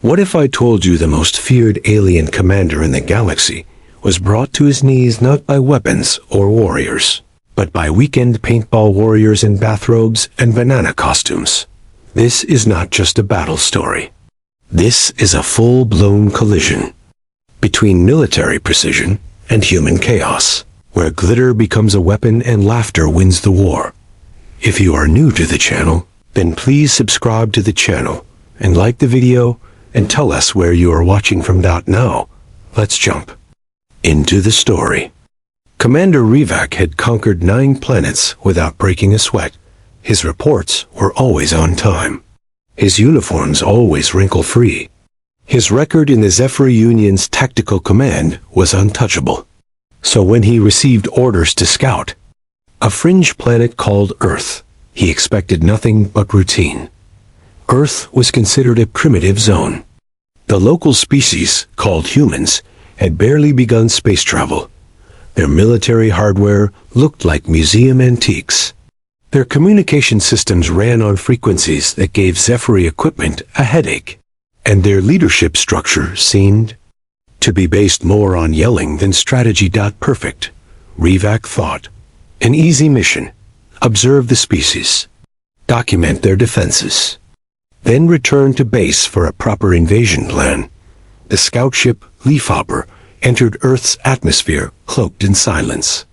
What if I told you the most feared alien commander in the galaxy was brought to his knees not by weapons or warriors, but by weekend paintball warriors in bathrobes and banana costumes? This is not just a battle story. This is a full-blown collision between military precision and human chaos, where glitter becomes a weapon and laughter wins the war. If you are new to the channel, then please subscribe to the channel and like the video and tell us where you are watching from. Now, let's jump into the story. Commander Rivak had conquered 9 planets without breaking a sweat. His reports were always on time. His uniforms always wrinkle-free. His record in the Zephyr Union's tactical command was untouchable. So when he received orders to scout a fringe planet called Earth, he expected nothing but routine. Earth was considered a primitive zone. The local species, called humans, had barely begun space travel. Their military hardware looked like museum antiques. Their communication systems ran on frequencies that gave Zephyr equipment a headache, and their leadership structure seemed to be based more on yelling than strategy. Perfect, Rivak thought. An easy mission. Observe the species. Document their defenses. Then return to base for a proper invasion plan. The scout ship Leafhopper entered Earth's atmosphere cloaked in silence.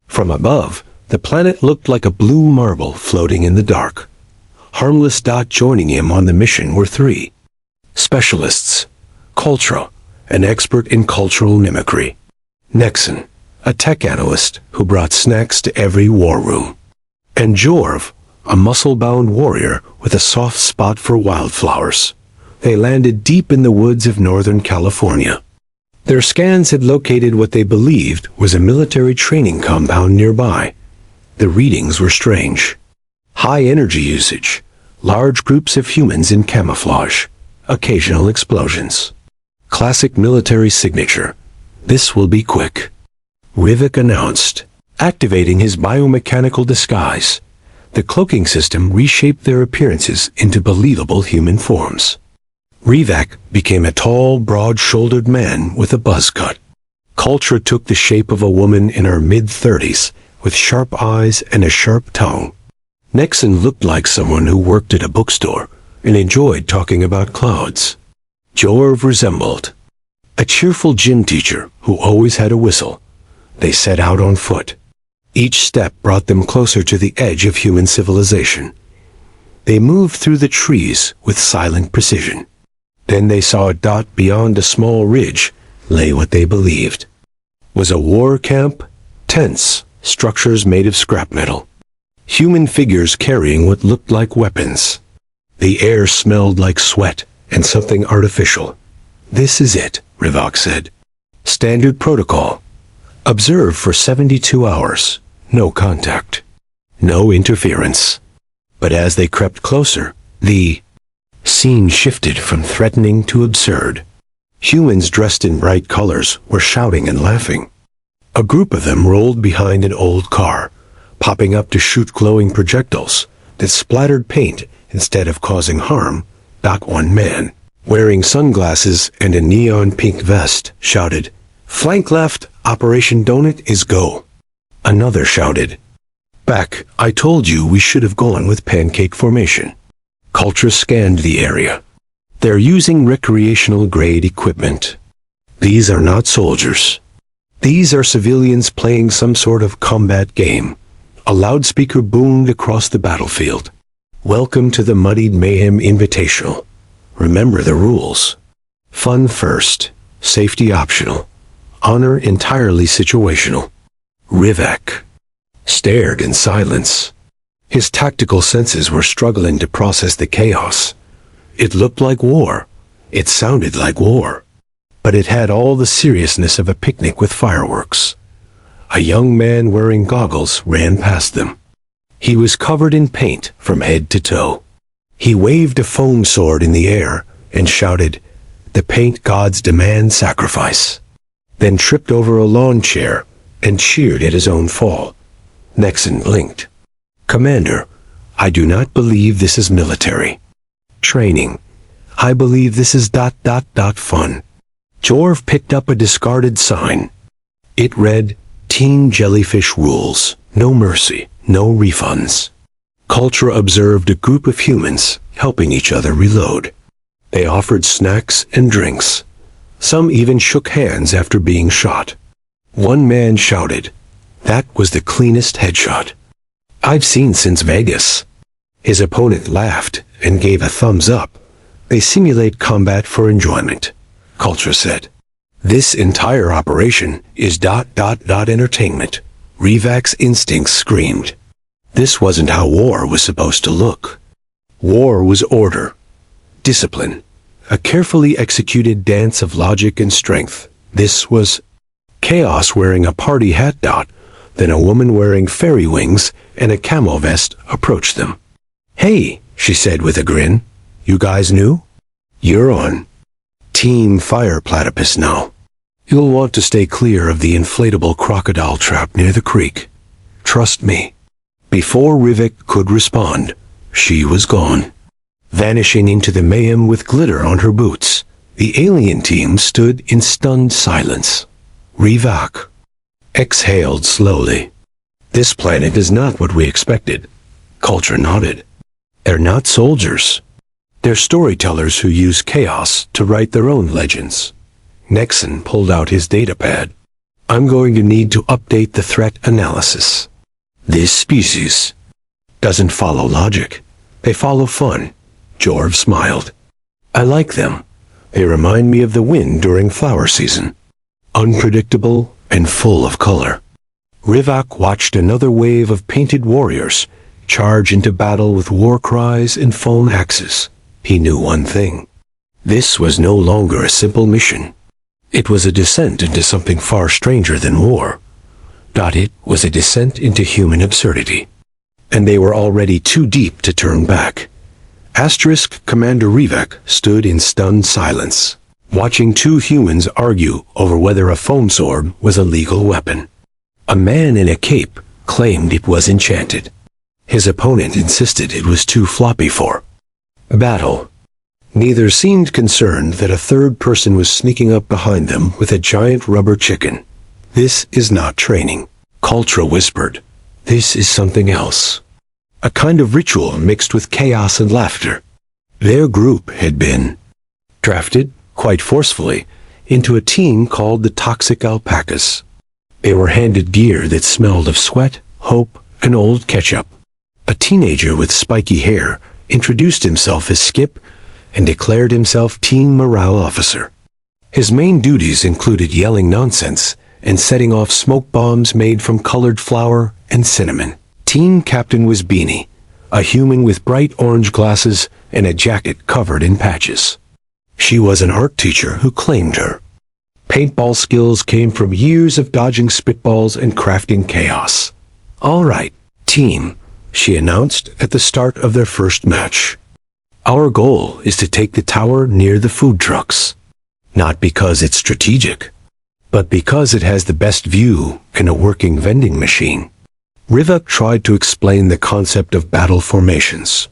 From above, the planet looked like a blue marble floating in the dark. Harmless. Joining him on the mission were 3 specialists. Cultra, an expert in cultural mimicry. Nexon, a tech analyst who brought snacks to every war room. And Jorv, a muscle-bound warrior with a soft spot for wildflowers. They landed deep in the woods of Northern California. Their scans had located what they believed was a military training compound nearby. The readings were strange. High energy usage, large groups of humans in camouflage, occasional explosions. Classic military signature. This will be quick, Rivak announced, activating his biomechanical disguise. The cloaking system reshaped their appearances into believable human forms. Rivak became a tall, broad-shouldered man with a buzz cut. Cultra took the shape of a woman in her mid-30s, with sharp eyes and a sharp tongue. Nexon looked like someone who worked at a bookstore and enjoyed talking about clouds. Jorv resembled a cheerful gym teacher who always had a whistle. They set out on foot. Each step brought them closer to the edge of human civilization. They moved through the trees with silent precision. Then they saw a dot beyond a small ridge lay what they believed was a war camp, tents, structures made of scrap metal. Human figures carrying what looked like weapons. The air smelled like sweat and something artificial. This is it, Rivak said. Standard protocol. Observe for 72 hours. No contact. No interference. But as they crept closer, the scene shifted from threatening to absurd. Humans dressed in bright colors were shouting and laughing. A group of them rolled behind an old car, popping up to shoot glowing projectiles that splattered paint instead of causing harm. One man, wearing sunglasses and a neon pink vest, shouted, "Flank left, Operation Donut is go." Another shouted back, "I told you we should have gone with pancake formation." Cultra scanned the area. They're using recreational-grade equipment. These are not soldiers. These are civilians playing some sort of combat game. A loudspeaker boomed across the battlefield. Welcome to the Muddied Mayhem Invitational. Remember the rules. Fun first, safety optional, honor entirely situational. Rivak stared in silence. His tactical senses were struggling to process the chaos. It looked like war. It sounded like war. But it had all the seriousness of a picnic with fireworks. A young man wearing goggles ran past them. He was covered in paint from head to toe. He waved a foam sword in the air and shouted, "The paint gods demand sacrifice," then tripped over a lawn chair and cheered at his own fall. Nexon blinked. "Commander, I do not believe this is military training. I believe this is ... fun. Jorv picked up a discarded sign. It read, Teen Jellyfish Rules. No mercy, no refunds. Cultra observed a group of humans helping each other reload. They offered snacks and drinks. Some even shook hands after being shot. One man shouted, "That was the cleanest headshot I've seen since Vegas." His opponent laughed and gave a thumbs up. They simulate combat for enjoyment, Cultra said. This entire operation is ... entertainment. Rivak's instincts screamed. This wasn't how war was supposed to look. War was order, discipline, a carefully executed dance of logic and strength. This was chaos wearing a party hat. Then a woman wearing fairy wings and a camo vest approached them. "Hey," she said with a grin. "You guys new? You're on Team Fire Platypus now. You'll want to stay clear of the inflatable crocodile trap near the creek. Trust me." Before Rivik could respond, she was gone, vanishing into the mayhem with glitter on her boots. The alien team stood in stunned silence. Rivak exhaled slowly. "This planet is not what we expected." Cultra nodded. "They're not soldiers. They're storytellers who use chaos to write their own legends." Nexon pulled out his datapad. "I'm going to need to update the threat analysis. This species doesn't follow logic. They follow fun." Jorv smiled. "I like them. They remind me of the wind during flower season. Unpredictable and full of color." Rivak watched another wave of painted warriors charge into battle with war cries and phone axes. He knew one thing. This was no longer a simple mission. It was a descent into something far stranger than war. It was a descent into human absurdity. And they were already too deep to turn back. Commander Rivak stood in stunned silence, watching two humans argue over whether a foam sword was a legal weapon. A man in a cape claimed it was enchanted. His opponent insisted it was too floppy for battle. Neither seemed concerned that a third person was sneaking up behind them with a giant rubber chicken. "This is not training," Cultra whispered. "This is something else. A kind of ritual mixed with chaos and laughter." Their group had been drafted, quite forcefully, into a team called the Toxic Alpacas. They were handed gear that smelled of sweat, hope, and old ketchup. A teenager with spiky hair introduced himself as Skip and declared himself Team Morale Officer. His main duties included yelling nonsense and setting off smoke bombs made from colored flour and cinnamon. Team Captain was Beanie, a human with bright orange glasses and a jacket covered in patches. She was an art teacher who claimed her paintball skills came from years of dodging spitballs and crafting chaos. "All right, team," she announced at the start of their first match. "Our goal is to take the tower near the food trucks. Not because it's strategic, but because it has the best view and a working vending machine." Rivak tried to explain the concept of battle formations.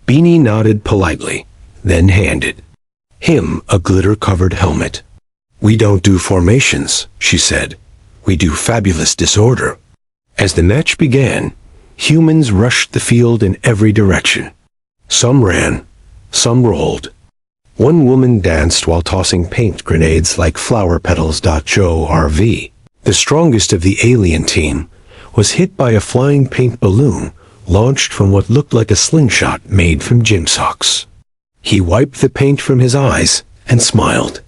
Beanie nodded politely, then handed him a glitter-covered helmet. "We don't do formations," she said. "We do fabulous disorder." As the match began, humans rushed the field in every direction. Some ran, some rolled. One woman danced while tossing paint grenades like flower petals. RV. The strongest of the alien team was hit by a flying paint balloon launched from what looked like a slingshot made from gym socks. He wiped the paint from his eyes and smiled.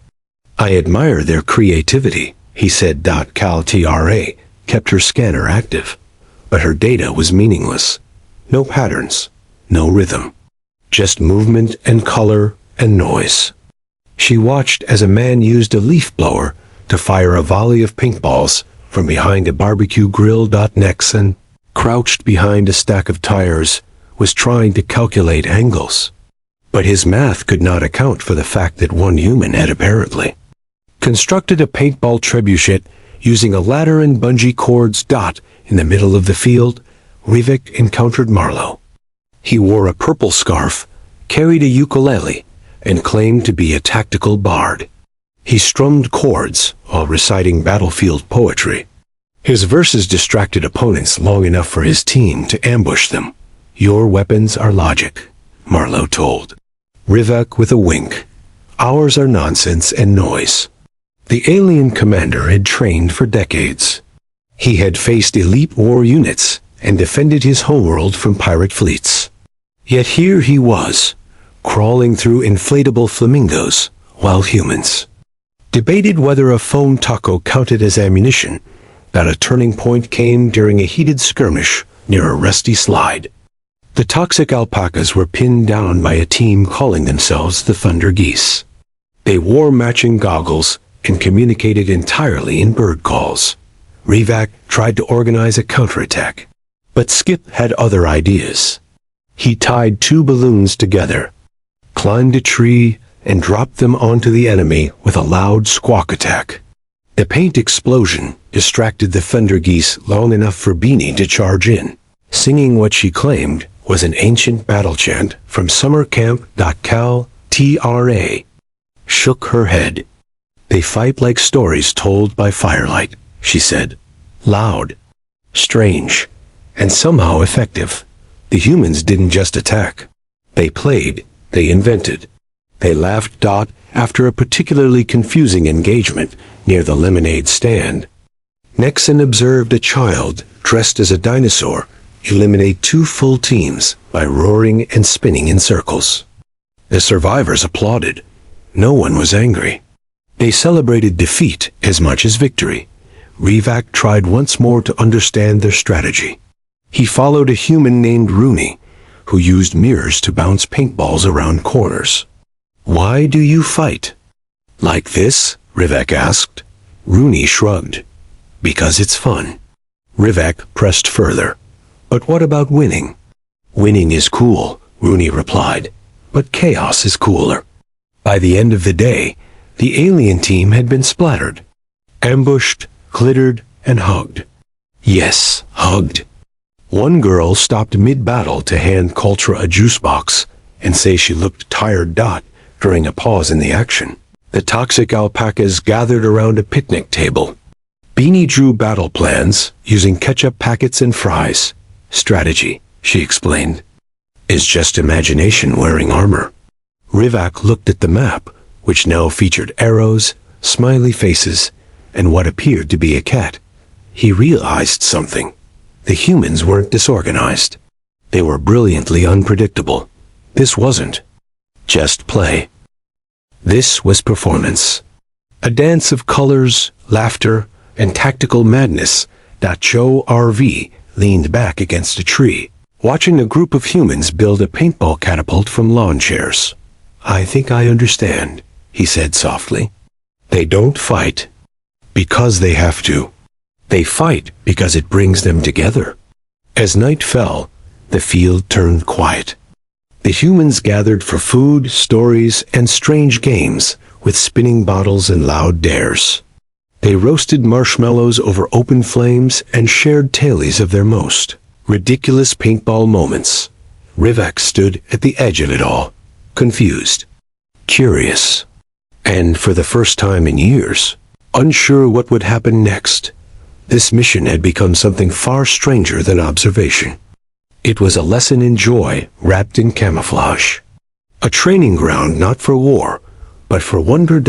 "I admire their creativity," he said. Caltra kept her scanner active, but her data was meaningless. No patterns, no rhythm, just movement and color and noise. She watched as a man used a leaf blower to fire a volley of paintballs from behind a barbecue grill. Nexon, crouched behind a stack of tires, was trying to calculate angles. But his math could not account for the fact that one human had apparently constructed a paintball trebuchet using a ladder and bungee cords. In the middle of the field, Rivik encountered Marlowe. He wore a purple scarf, carried a ukulele, and claimed to be a tactical bard. He strummed chords while reciting battlefield poetry. His verses distracted opponents long enough for his team to ambush them. "Your weapons are logic," Marlowe told Rivak with a wink. "Ours are nonsense and noise." The alien commander had trained for decades. He had faced elite war units and defended his homeworld from pirate fleets. Yet here he was, crawling through inflatable flamingos, while humans debated whether a foam taco counted as ammunition. That a turning point came during a heated skirmish near a rusty slide. The toxic alpacas were pinned down by a team calling themselves the Thunder Geese. They wore matching goggles and communicated entirely in bird calls. Rivak tried to organize a counterattack, but Skip had other ideas. He tied two balloons together, climbed a tree, and dropped them onto the enemy with a loud squawk attack. The paint explosion distracted the Thunder Geese long enough for Beanie to charge in, singing what she claimed was an ancient battle chant from summer camp. Cal Tra shook her head. "They fight like stories told by firelight," she said. "Loud, strange, and somehow effective. The humans didn't just attack. They played, they invented. They laughed. After a particularly confusing engagement near the lemonade stand, Nexon observed a child dressed as a dinosaur eliminate two full teams by roaring and spinning in circles. The survivors applauded. No one was angry. They celebrated defeat as much as victory. Rivak tried once more to understand their strategy. He followed a human named Rooney, who used mirrors to bounce paintballs around corners. "Why do you fight?" "Like this?" Rivak asked. Rooney shrugged. "Because it's fun." Rivak pressed further. "But what about winning?" "Winning is cool," Rooney replied, "but chaos is cooler." By the end of the day, the alien team had been splattered, ambushed, glittered, and hugged. Yes, hugged. One girl stopped mid-battle to hand Coltra a juice box and say she looked tired. During a pause in the action, the toxic alpacas gathered around a picnic table. Beanie drew battle plans using ketchup packets and fries. "Strategy," she explained, "is just imagination wearing armor." Rivak looked at the map, which now featured arrows, smiley faces, and what appeared to be a cat. He realized something. The humans weren't disorganized. They were brilliantly unpredictable. This wasn't just play. This was performance. A dance of colors, laughter, and tactical madness. Joe RV leaned back against a tree, watching a group of humans build a paintball catapult from lawn chairs. "I think I understand," he said softly. They don't fight because they have to. They fight because it brings them together. As night fell, the field turned quiet. The humans gathered for food, stories, and strange games, with spinning bottles and loud dares. They roasted marshmallows over open flames and shared tales of their most ridiculous paintball moments. Rivak stood at the edge of it all, confused, curious, and for the first time in years, unsure what would happen next. This mission had become something far stranger than observation. It was a lesson in joy wrapped in camouflage. A training ground not for war, but for wonder.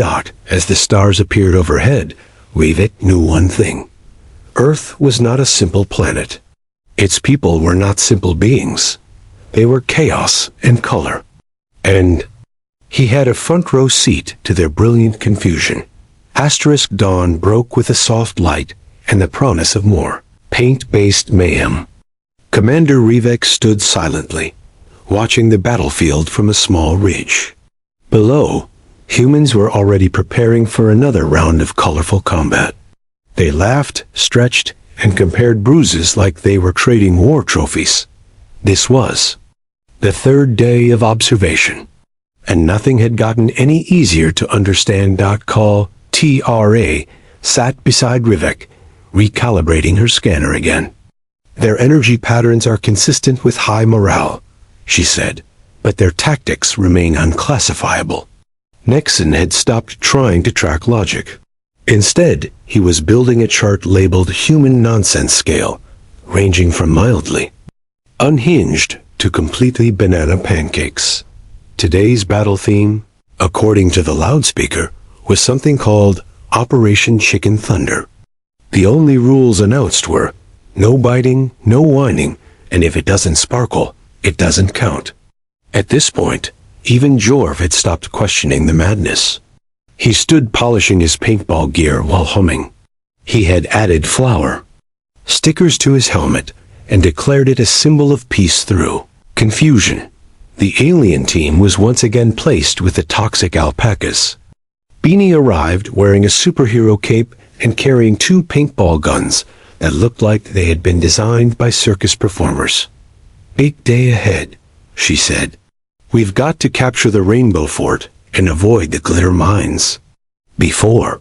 As the stars appeared overhead, Rivak knew one thing. Earth was not a simple planet. Its people were not simple beings. They were chaos and color. And he had a front row seat to their brilliant confusion. Dawn broke with a soft light and the promise of more paint-based mayhem. Commander Rivak stood silently, watching the battlefield from a small ridge. Below, humans were already preparing for another round of colorful combat. They laughed, stretched, and compared bruises like they were trading war trophies. This was the third day of observation, and nothing had gotten any easier to understand. Call Tra sat beside Rivak, recalibrating her scanner again. "Their energy patterns are consistent with high morale," she said. but their tactics remain unclassifiable. Nexon had stopped trying to track logic. Instead, he was building a chart labeled Human Nonsense Scale, ranging from mildly unhinged to completely banana pancakes. Today's battle theme, according to the loudspeaker, was something called Operation Chicken Thunder. The only rules announced were no biting, no whining, and if it doesn't sparkle, it doesn't count. At this point, even Jorv had stopped questioning the madness. He stood polishing his paintball gear while humming. He had added flour, stickers to his helmet, and declared it a symbol of peace through confusion. The alien team was once again placed with the toxic alpacas. Beanie arrived wearing a superhero cape and carrying 2 paintball guns that looked like they had been designed by circus performers. "Big day ahead," she said. "We've got to capture the Rainbow Fort and avoid the glitter mines." Before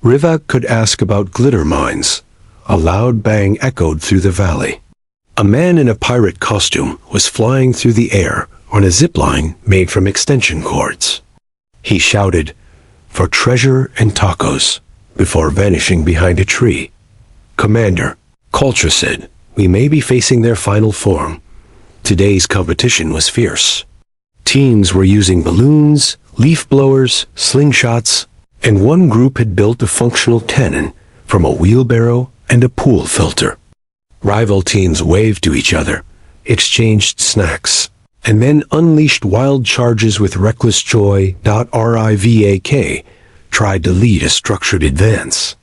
Rivak could ask about glitter mines, a loud bang echoed through the valley. A man in a pirate costume was flying through the air on a zipline made from extension cords. He shouted, "For treasure and tacos," before vanishing behind a tree. "Commander," Culture said, "we may be facing their final form." Today's competition was fierce. Teams were using balloons, leaf blowers, slingshots, and one group had built a functional cannon from a wheelbarrow and a pool filter. Rival teams waved to each other, exchanged snacks, and then unleashed wild charges with reckless joy. Rivak tried to lead a structured advance.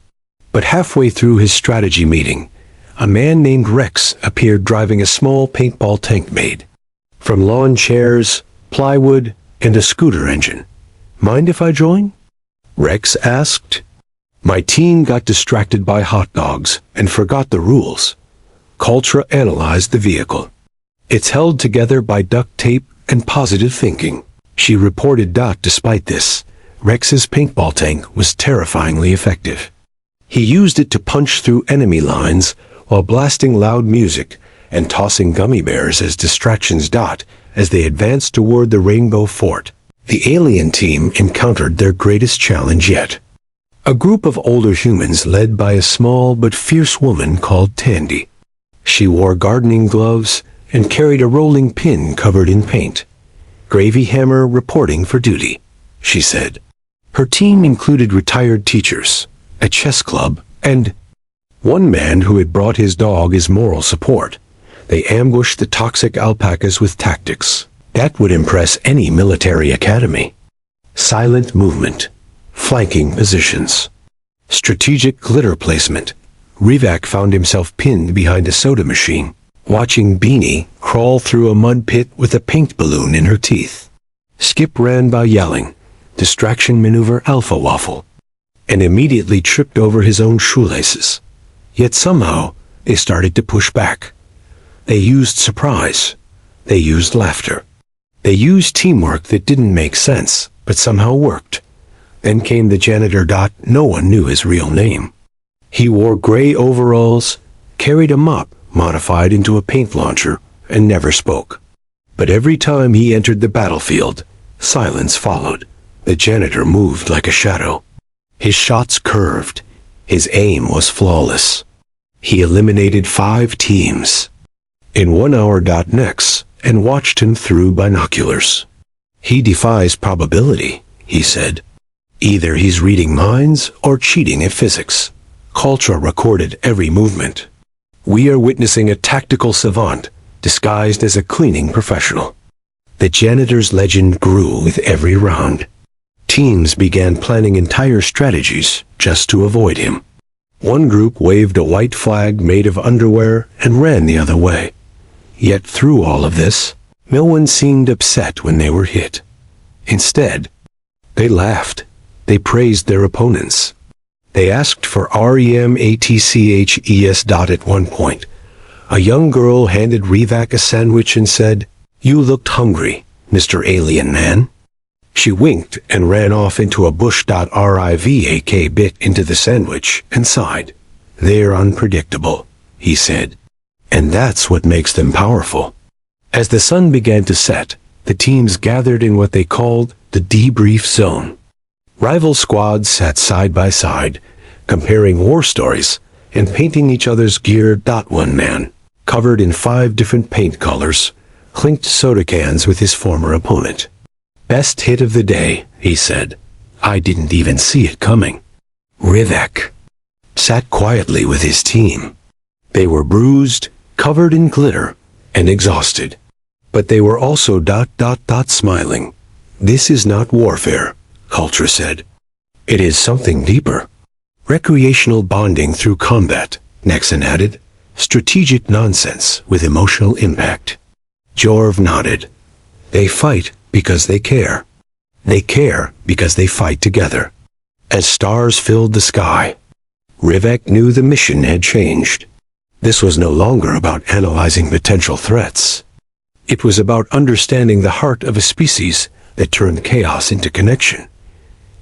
But halfway through his strategy meeting, a man named Rex appeared driving a small paintball tank made from lawn chairs, plywood, and a scooter engine. "Mind if I join?" Rex asked. "My team got distracted by hot dogs and forgot the rules." Cultra analyzed the vehicle. "It's held together by duct tape and positive thinking," she reported. Despite this, Rex's paintball tank was terrifyingly effective. He used it to punch through enemy lines while blasting loud music and tossing gummy bears as distractions. As they advanced toward the Rainbow Fort, the alien team encountered their greatest challenge yet. A group of older humans led by a small but fierce woman called Tandy. She wore gardening gloves and carried a rolling pin covered in paint. "Gravy hammer reporting for duty," she said. Her team included retired teachers, a chess club, and one man who had brought his dog as moral support. They ambushed the toxic alpacas with tactics that would impress any military academy. Silent movement, flanking positions, strategic glitter placement. Rivak found himself pinned behind a soda machine, watching Beanie crawl through a mud pit with a paint balloon in her teeth. Skip ran by yelling, "Distraction maneuver Alpha Waffle," and immediately tripped over his own shoelaces. Yet somehow, they started to push back. They used surprise. They used laughter. They used teamwork that didn't make sense, but somehow worked. Then came the janitor. No one knew his real name. He wore gray overalls, carried a mop modified into a paint launcher, and never spoke. But every time he entered the battlefield, silence followed. The janitor moved like a shadow. His shots curved. His aim was flawless. He eliminated 5 teams in 1 hour. Next, and watched him through binoculars. "He defies probability," he said. "Either he's reading minds or cheating at physics." Cultra recorded every movement. "We are witnessing a tactical savant disguised as a cleaning professional." The janitor's legend grew with every round. Teams began planning entire strategies just to avoid him. One group waved a white flag made of underwear and ran the other way. Yet through all of this, no one seemed upset when they were hit. Instead, they laughed. They praised their opponents. They asked for REMATCHES. At one point, a young girl handed Rivak a sandwich and said, "You looked hungry, Mr. Alien Man." She winked and ran off into a bush. Rivak bit into the sandwich and sighed. "They're unpredictable," he said. "And that's what makes them powerful." As the sun began to set, the teams gathered in what they called the debrief zone. Rival squads sat side by side, comparing war stories and painting each other's gear. One man, covered in 5 different paint colors, clinked soda cans with his former opponent. "Best hit of the day," he said. "I didn't even see it coming." Rivek sat quietly with his team. They were bruised, covered in glitter, and exhausted. But they were also smiling. "This is not warfare," Culture said. "It is something deeper. Recreational bonding through combat," Nexon added. "Strategic nonsense with emotional impact." Jorv nodded. "They fight because they care. They care because they fight together." As stars filled the sky, Rivek knew the mission had changed. This was no longer about analyzing potential threats. It was about understanding the heart of a species that turned chaos into connection.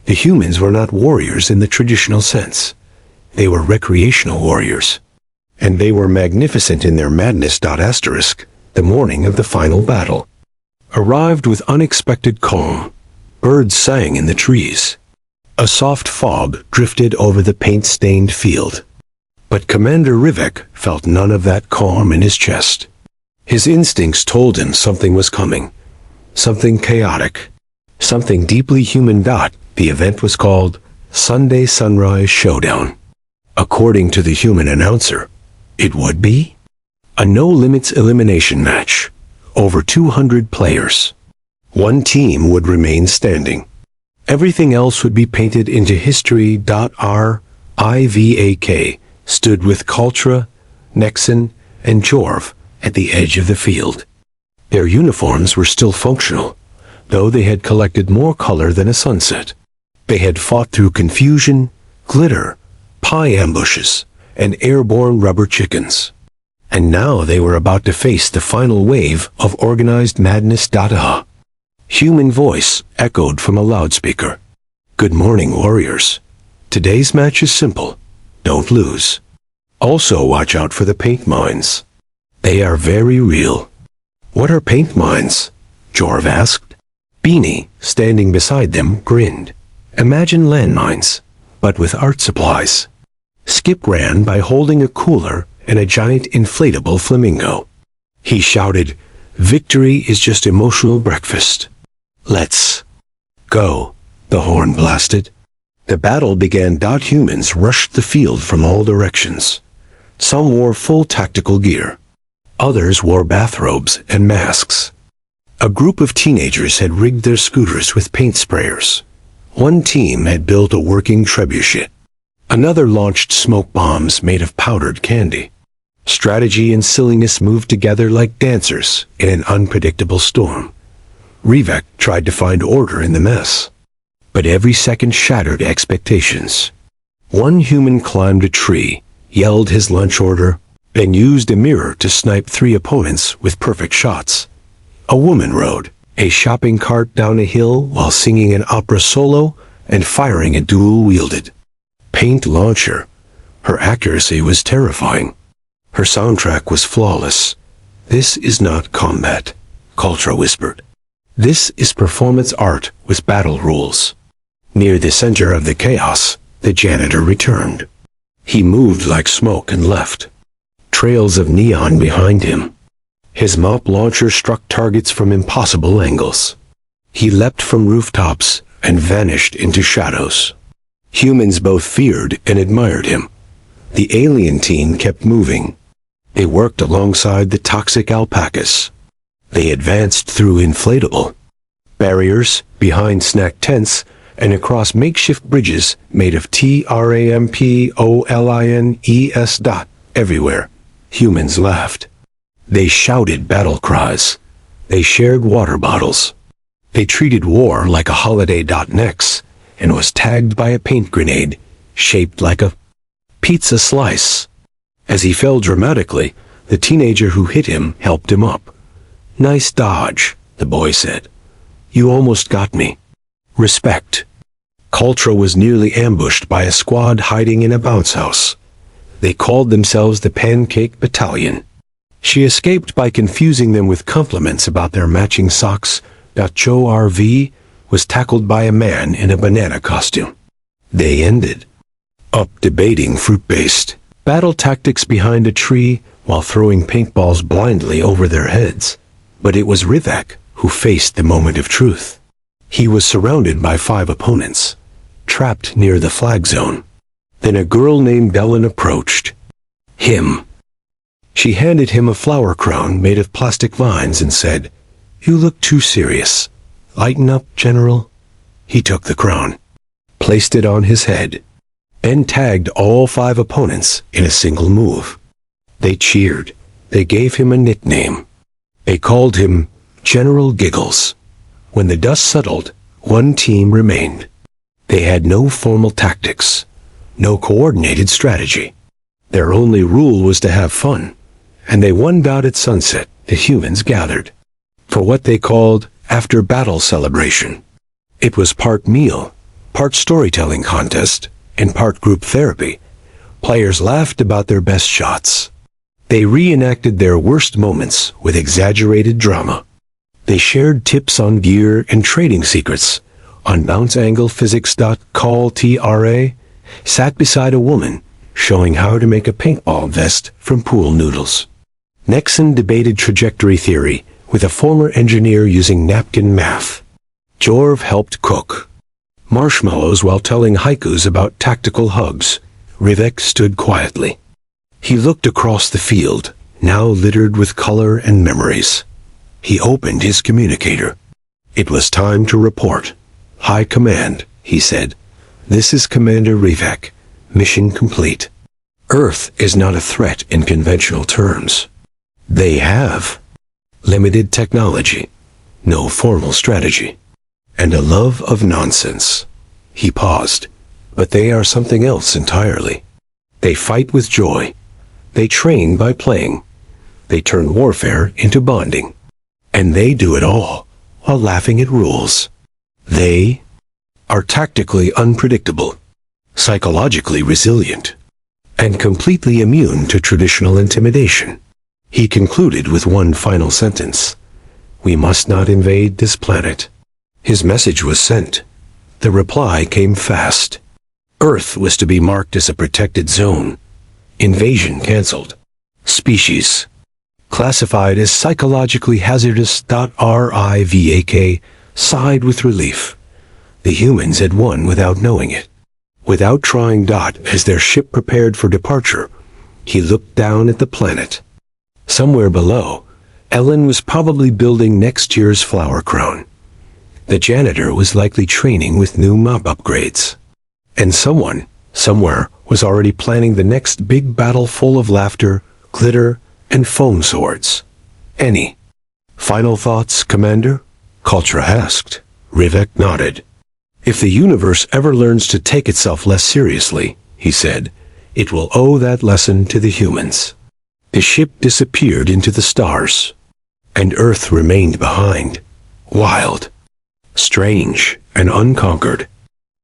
The humans were not warriors in the traditional sense. They were recreational warriors. And they were magnificent in their madness. The morning of the final battle arrived with unexpected calm. Birds sang in the trees. A soft fog drifted over the paint-stained field. But Commander Rivek felt none of that calm in his chest. His instincts told him something was coming. Something chaotic. Something deeply human. The event was called Sunday Sunrise Showdown. According to the human announcer, it would be a no-limits elimination match. Over 200 players. One team would remain standing. Everything else would be painted into history. Rivak stood with Kultra, Nexon, and Jorv at the edge of the field. Their uniforms were still functional, though they had collected more color than a sunset. They had fought through confusion, glitter, pie ambushes, and airborne rubber chickens. And now they were about to face the final wave of organized madness. Human voice echoed from a loudspeaker. "Good morning, warriors. Today's match is simple. Don't lose. Also watch out for the paint mines. They are very real." "What are paint mines?" Jorv asked. Beanie, standing beside them, grinned. "Imagine landmines, but with art supplies." Skip ran by holding a cooler and a giant inflatable flamingo. He shouted, "Victory is just emotional breakfast. Let's go." The horn blasted. The battle began. Humans rushed the field from all directions. Some wore full tactical gear. Others wore bathrobes and masks. A group of teenagers had rigged their scooters with paint sprayers. One team had built a working trebuchet. Another launched smoke bombs made of powdered candy. Strategy and silliness moved together like dancers in an unpredictable storm. Rivek tried to find order in the mess, but every second shattered expectations. One human climbed a tree, yelled his lunch order, then used a mirror to snipe 3 opponents with perfect shots. A woman rode a shopping cart down a hill while singing an opera solo and firing a dual-wielded paint launcher. Her accuracy was terrifying. Her soundtrack was flawless. "This is not combat," Kultra whispered. "This is performance art with battle rules." Near the center of the chaos, the janitor returned. He moved like smoke and left. Trails of neon behind him. His mop launcher struck targets from impossible angles. He leapt from rooftops and vanished into shadows. Humans both feared and admired him. The alien team kept moving. They worked alongside the toxic alpacas. They advanced through inflatable barriers, behind snack tents, and across makeshift bridges made of trampolines. Everywhere, humans laughed. They shouted battle cries. They shared water bottles. They treated war like a holiday. Nex and was tagged by a paint grenade shaped like a pizza slice. As he fell dramatically, the teenager who hit him helped him up. "Nice dodge," the boy said. "You almost got me." Respect. Kultra was nearly ambushed by a squad hiding in a bounce house. They called themselves the Pancake Battalion. She escaped by confusing them with compliments about their matching socks, .chorv was tackled by a man in a banana costume. They ended up debating fruit-based battle tactics behind a tree while throwing paintballs blindly over their heads. But it was Rivak who faced the moment of truth. He was surrounded by 5 opponents, trapped near the flag zone. Then a girl named Ellen approached him. She handed him a flower crown made of plastic vines and said, "You look too serious. Lighten up, General." He took the crown, placed it on his head, and tagged all 5 opponents in a single move. They cheered. They gave him a nickname. They called him General Giggles. When the dust settled, one team remained. They had no formal tactics, no coordinated strategy. Their only rule was to have fun, and they won bout at sunset. The humans gathered for what they called after-battle celebration. It was part meal, part storytelling contest, and part group therapy. Players laughed about their best shots. They reenacted their worst moments with exaggerated drama. They shared tips on gear and trading secrets. On bounceangle.physics.call.tra sat beside a woman showing how to make a paintball vest from pool noodles. Nexon debated trajectory theory with a former engineer using napkin math. Jorv helped cook marshmallows while telling haikus about tactical hugs. Rivek stood quietly. He looked across the field, now littered with color and memories. He opened his communicator. It was time to report. "High Command," he said. "This is Commander Rivek. Mission complete. Earth is not a threat in conventional terms. They have limited technology, no formal strategy, and a love of nonsense." He paused. "But they are something else entirely. They fight with joy. They train by playing. They turn warfare into bonding. And they do it all while laughing at rules. They are tactically unpredictable, psychologically resilient, and completely immune to traditional intimidation." He concluded with one final sentence. "We must not invade this planet." His message was sent. The reply came fast. Earth was to be marked as a protected zone. Invasion canceled. Species classified as psychologically hazardous. Rivak sighed with relief. The humans had won without knowing it. Without trying. As their ship prepared for departure, he looked down at the planet. Somewhere below, Ellen was probably building next year's flower crown. The janitor was likely training with new mop upgrades. And someone, somewhere, was already planning the next big battle full of laughter, glitter, and foam swords. Any final thoughts, Commander? Kaltra asked. Rivek nodded. "If the universe ever learns to take itself less seriously," he said, "it will owe that lesson to the humans." The ship disappeared into the stars, and Earth remained behind, wild, strange, and unconquered.